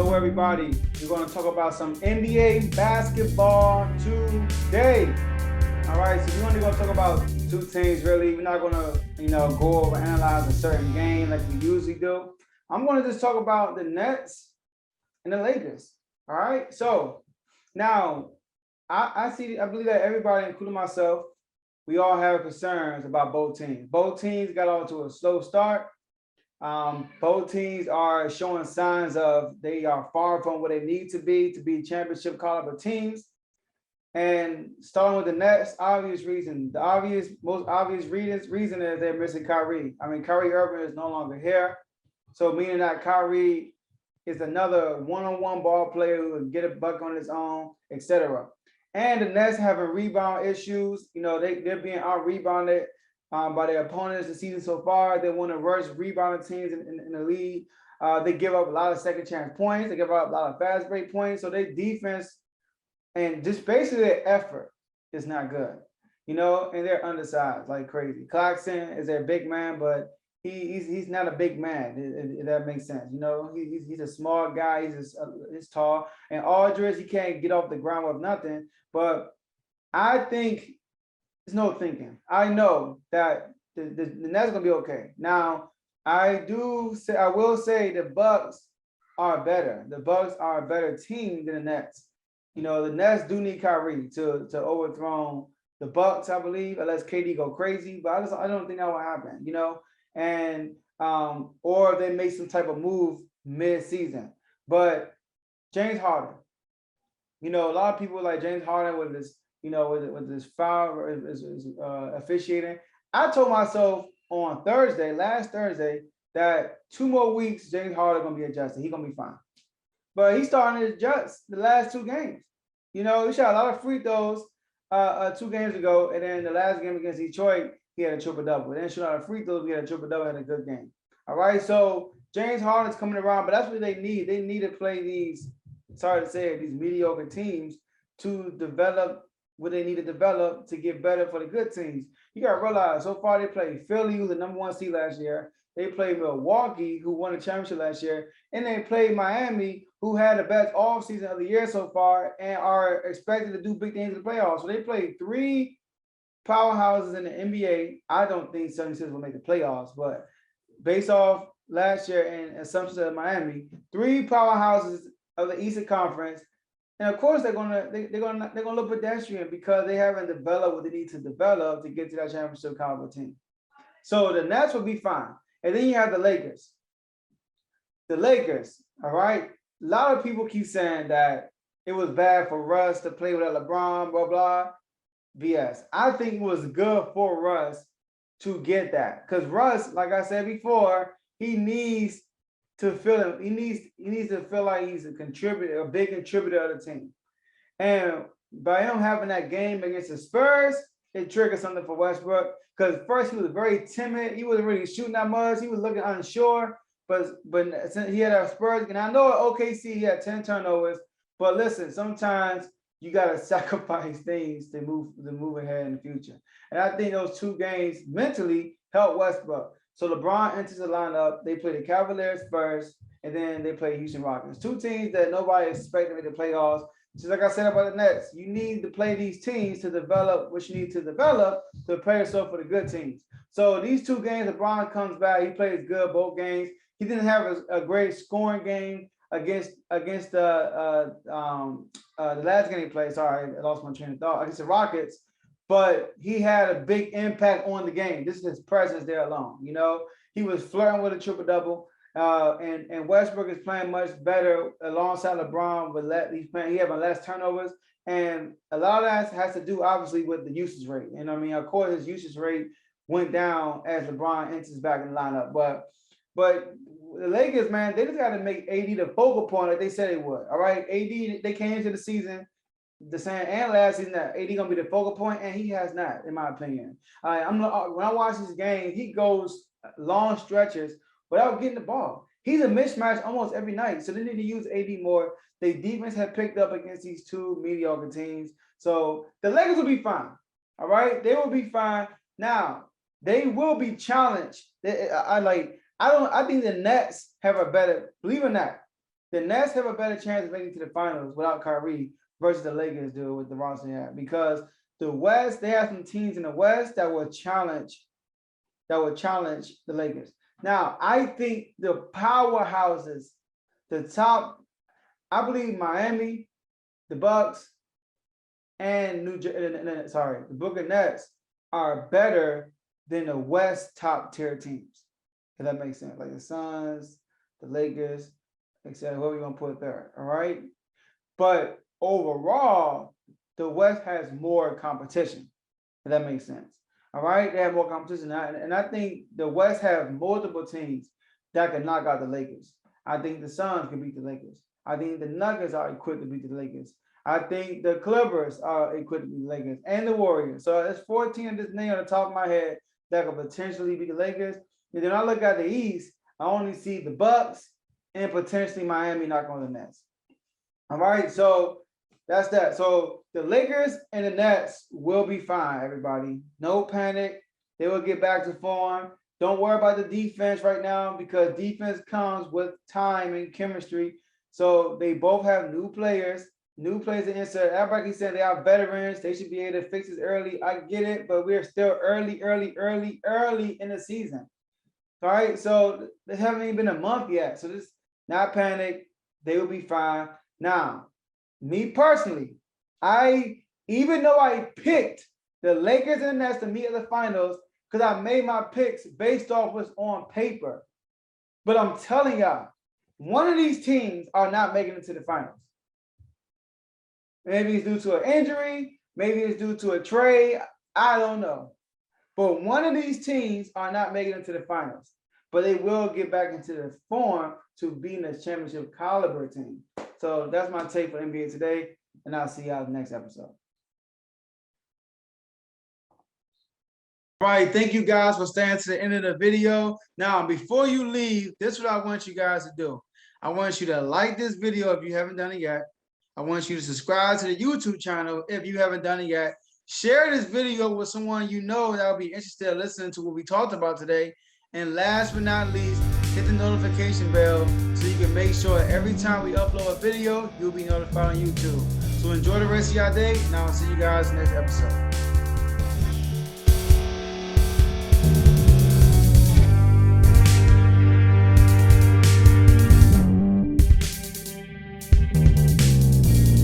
Hello, everybody. We're going to talk about some NBA basketball today. All right, so we're only going to talk about two teams, really. We're not going to, go over analyze a certain game like we usually do. I'm going to just talk about the Nets and the Lakers. All right, so now I believe that everybody, including myself, we all have concerns about both teams. Both teams got off to a slow start. Both teams are showing signs of they are far from what they need to be championship caliber teams. And starting with the Nets, obvious reason, most obvious reason is they're missing Kyrie. I mean, Kyrie Irving is no longer here, so meaning that Kyrie is another one-on-one ball player who will get a buck on his own, etc. And the Nets having rebound issues. They're being out rebounded by their opponents the season so far. They're one of the worst rebounding teams in the league. They give up a lot of second chance points. They give up a lot of fast break points. So their defense and just basically their effort is not good. And they're undersized like crazy. Claxton is their big man, but he's not a big man, if that makes sense. He's a small guy. He's tall. And Aldridge, he can't get off the ground with nothing. But I think there's no thinking. I know that the Nets gonna be okay. Now, I will say the Bucks are better. The Bucks are a better team than the Nets. The Nets do need Kyrie to overthrow the Bucks, I believe, unless KD go crazy. But I don't think that will happen. And or they make some type of move mid-season. But James Harden, a lot of people like James Harden with this, with this foul officiating. I told myself on last Thursday, that 2 more weeks, James Harden gonna be adjusted. He's gonna be fine. But he's starting to adjust the last 2 games. He shot a lot of free throws 2 games ago, and then the last game against Detroit, he had a triple double. Then shot a lot of free throws, he had a triple double, had a good game. All right, so James Harden's coming around, but that's what they need. They need to play these, sorry to say it, these mediocre teams to develop what they need to develop to get better for the good teams. You got to realize, so far they played Philly, who was the #1 seed last year. They played Milwaukee, who won the championship last year. And they played Miami, who had the best offseason of the year so far and are expected to do big things in the playoffs. So they played 3 powerhouses in the NBA. I don't think 76 will make the playoffs, but based off last year and assumptions of Miami, 3 powerhouses of the Eastern Conference. And of course, they're gonna look pedestrian because they haven't developed what they need to develop to get to that championship caliber team. So the Nets will be fine. And then you have the Lakers. The Lakers, all right? A lot of people keep saying that it was bad for Russ to play without LeBron, blah, blah. BS. I think it was good for Russ to get that. Because Russ, like I said before, he needs to feel it. He needs to feel like he's a contributor, a big contributor of the team. And by him having that game against the Spurs, it triggered something for Westbrook. Because first he was very timid. He wasn't really shooting that much. He was looking unsure. But since he had our Spurs, and I know at OKC he had 10 turnovers. But listen, sometimes you gotta sacrifice things to move ahead in the future. And I think those 2 games mentally helped Westbrook. So LeBron enters the lineup. They play the Cavaliers first, and then they play Houston Rockets. 2 teams that nobody expected in the playoffs. Just like I said about the Nets, you need to play these teams to develop what you need to develop to prepare yourself for the good teams. So these 2 games, LeBron comes back. He plays good both games. He didn't have a great scoring game against the last game he played. Sorry, I lost my train of thought. Against the Rockets. But he had a big impact on the game. This is his presence there alone. He was flirting with a triple double. And Westbrook is playing much better alongside LeBron. He having less turnovers, and a lot of that has to do obviously with the usage rate. Of course, his usage rate went down as LeBron enters back in the lineup. But the Lakers, man, they just got to make AD the focal point like they said they would. All right, AD, they came into the season the same and last season that AD gonna be the focal point, and he has not, in my opinion. When I watch this game, he goes long stretches without getting the ball. He's a mismatch almost every night. So they need to use AD more. The defense had picked up against these 2 mediocre teams. So the Lakers will be fine. All right. They will be fine. Now, they will be challenged. I think the Nets have a better, believe it or not, the Nets have a better chance of making it to the finals without Kyrie versus the Lakers do with the roster they have, because the West, they have some teams in the West that will challenge the Lakers. Now, I think the powerhouses, the top, I believe Miami, the Bucks, and the Brooklyn Nets are better than the West top tier teams. If that makes sense, like the Suns, the Lakers, etc. Whoever you want to put there, all right? But overall, the West has more competition. If that makes sense. All right, they have more competition, and I think the West have multiple teams that can knock out the Lakers. I think the Suns can beat the Lakers. I think the Nuggets are equipped to beat the Lakers. I think the Clippers are equipped to beat the Lakers and the Warriors. So it's 14 of this name on the top of my head that could potentially beat the Lakers. And then I look at the East, I only see the Bucks and potentially Miami knock on the Nets. All right, so that's that. So the Lakers and the Nets will be fine, everybody. No panic. They will get back to form. Don't worry about the defense right now, because defense comes with time and chemistry. So they both have new players to insert. Everybody said they are veterans. They should be able to fix this early. I get it, but we're still early in the season. All right, so they haven't even been a month yet. So just not panic. They will be fine. Now, me personally, even though I picked the Lakers and the Nets to meet in the finals, because I made my picks based off what's on paper. But I'm telling y'all, one of these teams are not making it to the finals. Maybe it's due to an injury, maybe it's due to a trade, I don't know. But one of these teams are not making it to the finals. But they will get back into the form to being a championship caliber team. So that's my take for NBA today, and I'll see y'all in the next episode. All right, thank you guys for staying to the end of the video. Now, before you leave, this is what I want you guys to do. I want you to like this video if you haven't done it yet. I want you to subscribe to the YouTube channel if you haven't done it yet. Share this video with someone you know that will be interested in listening to what we talked about today. And last but not least, hit the notification bell so you can make sure every time we upload a video, you'll be notified on YouTube. So enjoy the rest of your day, and I'll see you guys next episode.